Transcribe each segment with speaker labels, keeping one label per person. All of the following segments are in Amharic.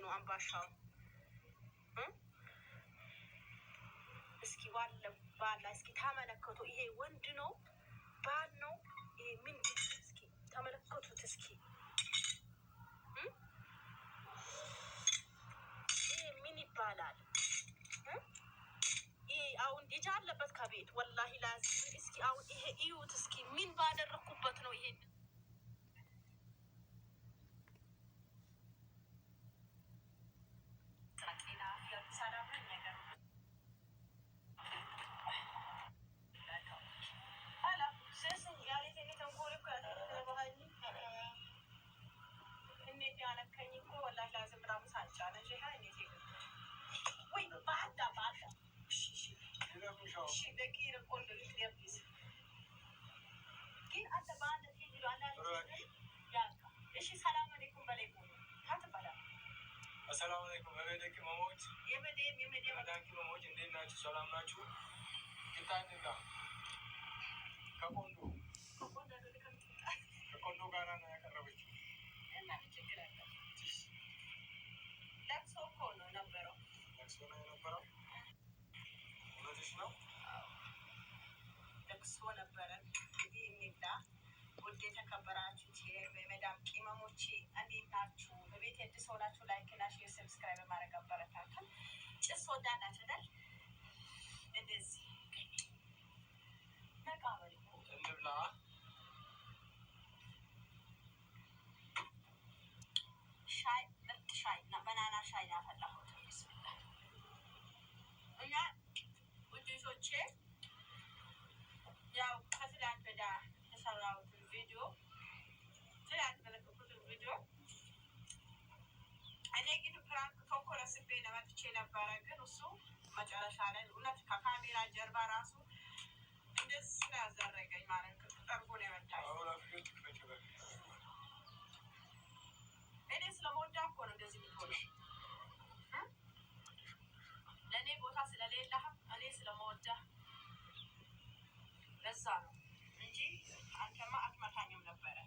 Speaker 1: ነው አምባሻው። እስኪ ባላ እስኪ ተመለከቱ። ይሄ ወንድ ነው ባል ነው? ይሄ ምንድን ነው? እስኪ ተመለከቱት። እስኪ ይሄ ምን ይባላል? ይሄ አሁን ልጅ አለበት ከቤት ወላሂ ላዚም። እስኪ አሁን ይሄ እዩት እስኪ ምን ባደረኩበት ነው ይሄ
Speaker 2: السلام عليكم هبيدك مموت يمدي مداكي مموت እንዴት ናችሁ ሰላም ናችሁ እንታንጋ ከቆንዶ ጋራ ነው ያቀረበችው እና ችግር አለ ለቅሶ እኮ ነው ነበረው እውነትሽ ነው ለቅሶ ነበረ እንግዲህ እንግዳ ውድ የተከበራችሁ የመዳም ቅመሞቼ እንዴት ናችሁ? በቤት አዲስ ሆናችሁ ላይክ እና ሼር ሰብስክራይብ ማድረግ አበረታቱን። ጭስ ወዳናችሁ አይደል? እንደዚህ ተቃበሉ እንብላ። ሻይ ምርጥ ሻይ እና ባናና ሻይ ያፈላሁት ቢስሚላህ እና ውዶቼ ያው ከትላንት ወዲያ የሰራሁትን ቪዲዮ እኔ ግን ፕራንክ ተንኮል አስቤ ለመጥቼ ነበረ። ግን እሱ መጨረሻ ላይ እውነት ከካሜራ ጀርባ ራሱ እንደዚህ ነው ያዘረገኝ ማለት ነው። ጠርጎ ነው የመታኝ። እኔ ስለመወዳ እኮ ነው እንደዚህ የምትሆነው። ለእኔ ቦታ ስለሌለህ እኔ ስለመወዳ ለዛ ነው እንጂ አንተማ አትመታኝም ነበረ።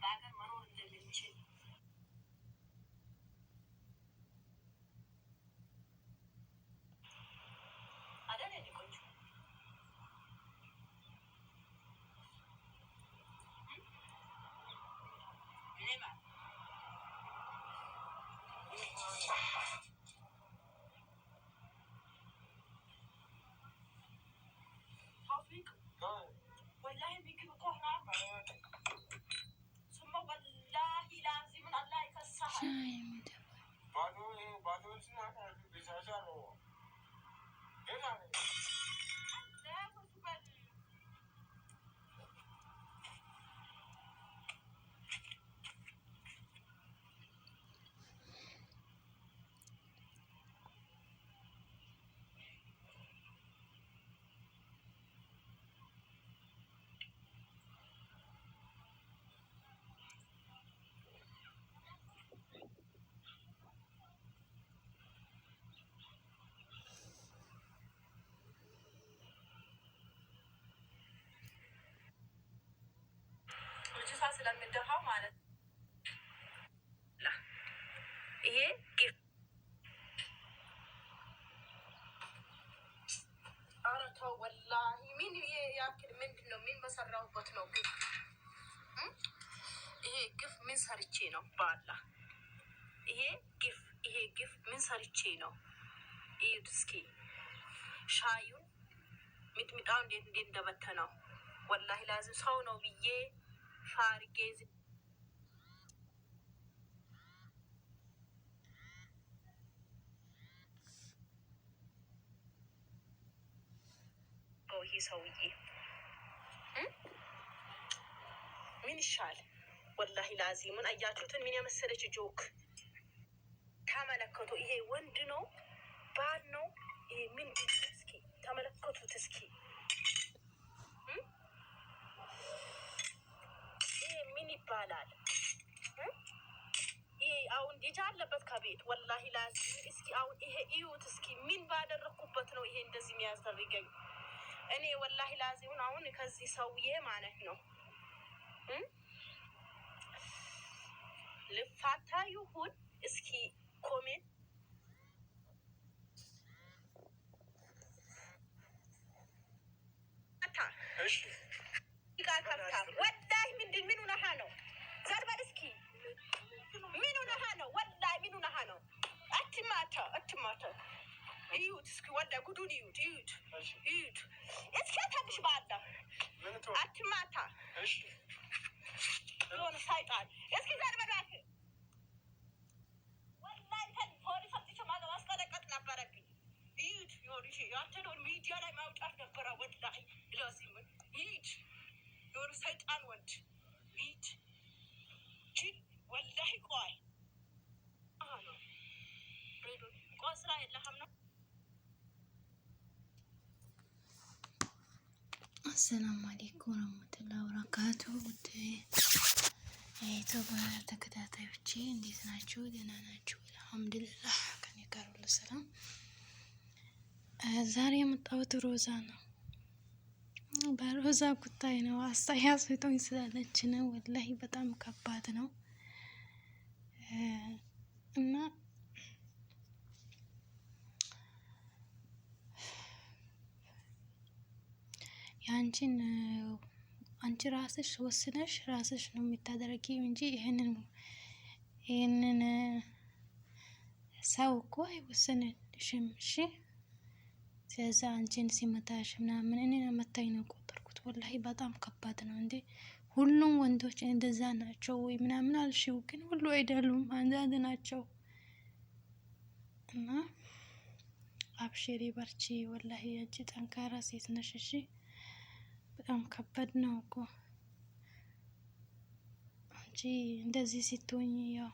Speaker 2: በሀገር መኖር እንደምንችል አደለ ቆንጆ والله بيجيب كهرة ثم والله لازم الله يكسرها بعدو اسمع بيساشارو ስለምደፋው ማለት ይሄ ጊፍ አረተው ወላሂ ምን ያክል ምንድን ነው የሚመሰራውበት ነው ግፍ ይሄ ግፍ ምን ሰርቼ ነው ባላ ይሄ ግፍ ምን ሰርቼ ነው እዩት እስኪ ሻዩን ሚጥሚጣው እንዴት እንደበተነው ወላሂ ላዝም ሰው ነው ብዬ ፋርጌዝ ይሄ ሰውዬ ምን ይሻል ወላሂ ላዚምን አያችሁትን ምን የመሰለች ጆክ ተመለከቱ። ይሄ ወንድ ነው ባል ነው?
Speaker 1: ይሄ ምንድን ነው? እስኪ ተመለከቱት። እስኪ ይሄ ምን ይባላል? ይሄ አሁን ልጅ አለበት ከቤት ወላሂ ላዚም። እስኪ አሁን ይሄ እዩት እስኪ ምን ባደረግኩበት ነው ይሄ እንደዚህ የሚያስደርገኝ? እኔ ወላሂ ላዚሙን አሁን ከዚህ ሰውዬ ማለት ነው ልፋታ ይሁን እስኪ ኮሜንት ወላሂ ምንድን ምን ሆነሃ ነው? ዘርበል እስኪ ምን ሆነሃ ነው? ወላሂ ምን ሆነሃ ነው? አትማታ እዩት እስኪ ወላሂ ጉዱን እዩት እስኪ ታብሽ ባዳ አትማታ የሆነ ሳይጣን እስኪ ዘርበል እባክህ ወላሂ ፖሊስ አጥቼ ማስቀጠቀጥ ነበረብኝ። እዩት ይኸውልሽ ያንተን ሚዲያ ላይ ማውጣት ነበረ ወላሂ ላዚም እዩት የሆነ ሰይጣን ወንድ ቢት ጅል ወላሂ ቆይ ስራ የለህም ነው።
Speaker 3: አሰላሙ አለይኩም ወራህመቱላሂ ወበረካቱ። ውድ የዩቲዩብ ተከታታዮቼ እንዴት ናችሁ? ደህና ናችሁ? አልሐምዱሊላህ ከኔ ጋር ሁሉ ሰላም። ዛሬ የመጣሁት ሮዛ ነው። በሮዛ ጉዳይ ነው። አስተያየት ስጡኝ ስላለች ነው። ወላሂ በጣም ከባድ ነው እና ያንቺን አንቺ ራስሽ ወስነሽ ራስሽ ነው የምታደርጊው እንጂ ይሄንን ሰው እኮ አይወስንልሽም። እሺ ስለዚህ አንቺን ሲመታሽ ምናምን እኔን መታኝ ነው ቆጠርኩት። ወላሂ በጣም ከባድ ነው እንዴ! ሁሉም ወንዶች እንደዛ ናቸው ወይ ምናምን አልሽው፣ ግን ሁሉ አይደሉም፣ አንዳንድ ናቸው። እና አብሽሪ በርቺ። ወላሂ አንቺ ጠንካራ ሴት ነሽ። እሺ በጣም ከባድ ነው እኮ አንቺ እንደዚህ ስትሆኝ፣ ያው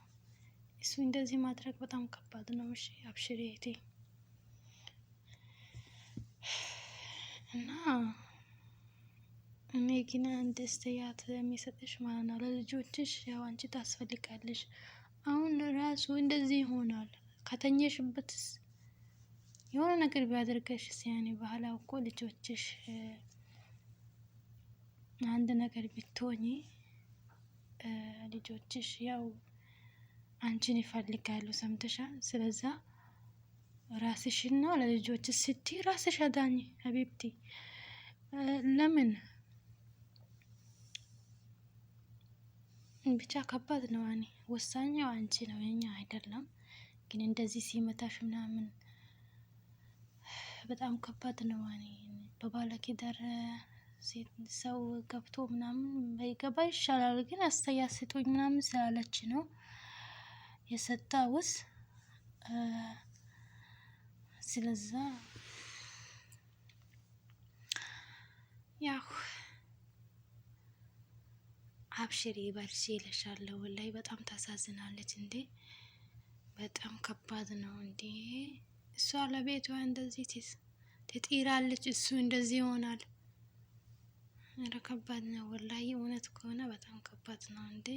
Speaker 3: እሱ እንደዚህ ማድረግ በጣም ከባድ ነው። እሺ አብሽሪ እህቴ። እና እኔ ግን አንድ አስተያየት የሚሰጥሽ ማለት ነው ለልጆችሽ፣ ያው አንቺ ታስፈልጋለሽ። አሁን ራሱ እንደዚህ ይሆናል ከተኘሽበት የሆነ ነገር ቢያደርገሽ ሲያኔ ባህላ እኮ ልጆችሽ አንድ ነገር ብትሆኚ ልጆችሽ ያው አንቺን ይፈልጋሉ። ሰምተሻል? ስለዛ ራስሽና ለልጆችሽ ስትይ ራስሽ አዳኝ ሀቢብቲ። ለምን ብቻ ከባድ ነው። እኔ ወሳኛው አንቺ ነው የኛ አይደለም። ግን እንደዚህ ሲመታሽ ምናምን በጣም ከባድ ነው። እኔ በባለኪዳር ሰው ገብቶ ምናምን ባይገባ ይሻላል። ግን አስተያየት ስጡኝ ምናምን ስላለች ነው የሰጣውስ። ስለዛ ያው አብሽሪ በርቺ ይልሻለሁ። ወላሂ በጣም ታሳዝናለች እንዴ! በጣም ከባድ ነው እንዴ! እሷ ለቤቷ እንደዚህ ትጥራለች፣ እሱ እንደዚህ ይሆናል። ኧረ ከባድ ነው ወላሂ። እውነት ከሆነ በጣም ከባድ ነው እንዴ!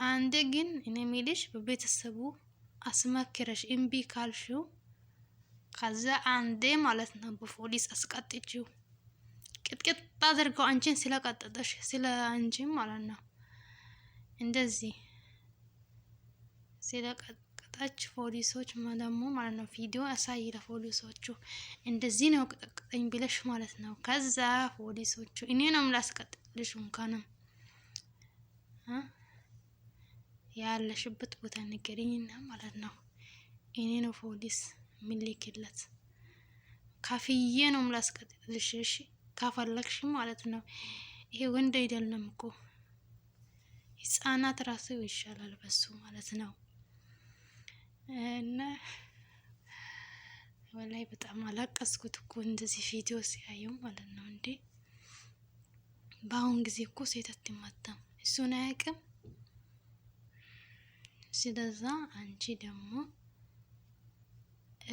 Speaker 3: አንዴ ግን እኔ የሚልሽ በቤተሰቡ አስመክረሽ እምቢ ካልሽው ከዛ አንዴ ማለት ነው በፖሊስ አስቀጥጪው። ቅጥቅጥ አድርገው አንቺን ስለቀጠጠሽ ስለ አንቺም ማለት ነው እንደዚህ ስለቀጠቀጠች ፖሊሶች ደግሞ ማለት ነው ቪዲዮ አሳይ ለፖሊሶቹ እንደዚህ ነው ቀጠቀጠኝ ብለሽ ማለት ነው። ከዛ ፖሊሶቹ እኔ ነው ላስቀጥልሽ እንኳንም ያለሽበት ቦታ ንገሪኝና ማለት ነው እኔ ነው ፖሊስ ምልክለት ካፍዬ ነው ላስቀጥልሽ። እሺ ካፈለግሽ ማለት ነው። ይሄ ወንድ አይደለም እኮ ህፃናት ራሱ ይሻላል በሱ ማለት ነው። እና ወላይ በጣም አላቀስኩት እኮ እንደዚህ ቪዲዮ ሲያየው ማለት ነው። እንዴ በአሁን ጊዜ እኮ ሴት አትመታም፣ እሱን አያውቅም። ስለዛ አንቺ ደግሞ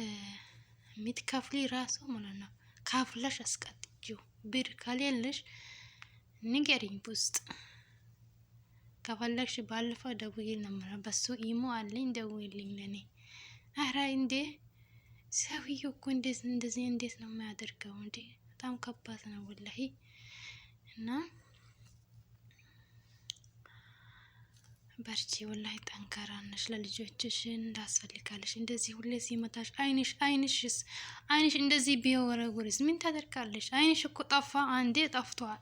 Speaker 3: የምትከፍሊ ራሱ ማለት ነው ካፍለሽ አስቀጥጂው። ብር ከሌለሽ ንገሪኝ ውስጥ ከፈለግሽ ባለፈው ደውዬ ነበር። በሱ ኢሞ አለኝ ደውይልኝ ለኔ። አረ እንዴ ሰውዬው እኮ እንደዚህ እንዴት ነው የሚያደርገው እንዴ? በጣም ከባድ ነው ወላሂ። እና በርቺ ወላሂ ጠንካራ ነሽ። ለልጆችሽ እንዳስፈልጋለሽ። እንደዚህ ሁሌ ሲመታሽ አይንሽ እንደዚህ ቢወረውርስ ምን ታደርጋለሽ? አይንሽ እኮ ጠፋ፣ አንዴ ጠፍቷል።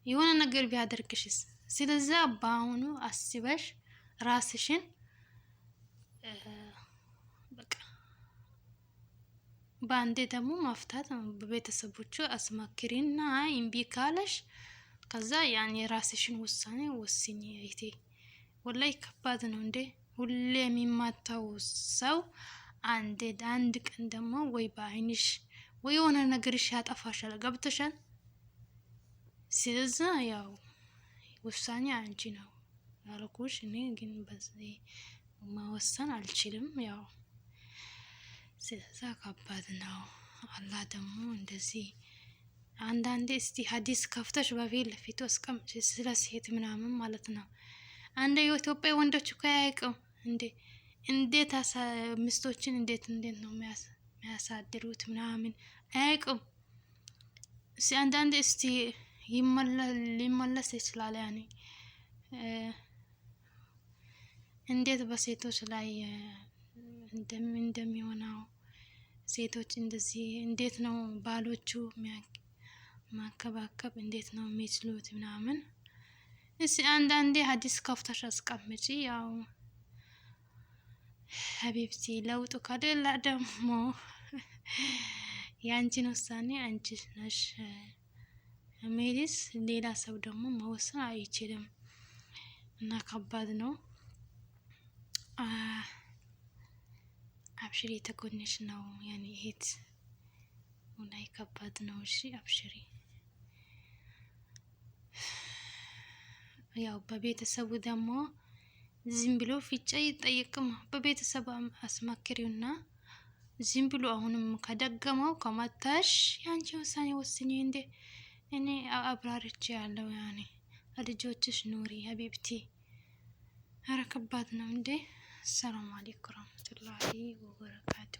Speaker 3: የሆነ ነገር ቢያደርግሽስ? ስለዚህ በአሁኑ አስበሽ ራስሽን በቃ በአንዴ ደግሞ ማፍታት ነው። በቤተሰቦቹ አስማክሪና እምቢ ካለሽ ከዛ ያን የራስሽን ውሳኔ ወስኝ እህቴ። ወላይ ከባድ ነው እንዴ ሁሌ የሚማታው ሰው አንድ ቀን ደግሞ ወይ በአይንሽ ወይ የሆነ ነገርሽ ያጠፋሻል። ገብተሻል? ስለዚህ ያው ውሳኔ አንቺ ነው ያልኩሽ። እኔ ግን በዚህ መወሰን አልችልም። ያው ስለዚህ ከባድ ነው። አላህ ደግሞ እንደዚህ አንዳንዴ እስቲ ሀዲስ ከፍተሽ በፊት ለፊቱ አስቀምጪ ስለ ሴት ምናምን ማለት ነው። አንድ የኢትዮጵያ ወንዶች እኮ አያውቅም እንዴ እንዴት ሚስቶችን እንዴት ነው የሚያሳድሩት ምናምን አያውቅም። እስቲ አንዳንዴ እስቲ ሊመለስ ይችላል። ያኔ እንዴት በሴቶች ላይ እንደሚሆነው ሴቶች እንደዚህ እንዴት ነው ባሎቹ ማከባከብ እንዴት ነው የሚችሉት ምናምን። እስቲ አንዳንዴ ሀዲስ ከፍተሽ አስቀምጪ። ያው ሀቢብቲ ለውጡ ከሌለ ደግሞ የአንቺን ውሳኔ አንቺ ነሽ ሜዲስ ሌላ ሰው ደግሞ መወሰን አይችልም። እና ከባድ ነው። አብሽሪ ተጎንሽ ነው ያኔ እህት ወላሂ ከባድ ነው። እሺ አብሽሪ። ያው በቤተሰቡ ደግሞ ዝም ብሎ ፍጫ ይጠይቅም። በቤተሰብ አስማክሪውና ዝም ብሎ አሁንም ከደገመው ከመታሽ ያንቺ ውሳኔ ወስኝ። እንዴ እኔ አብራርቼ ያለው ያኔ ልጆችሽ ኑሪ ሀቢብቲ። አረ ከባድ ነው እንዴ። ሰላም አለይኩም ወራህመቱላሂ ወበረካቱ።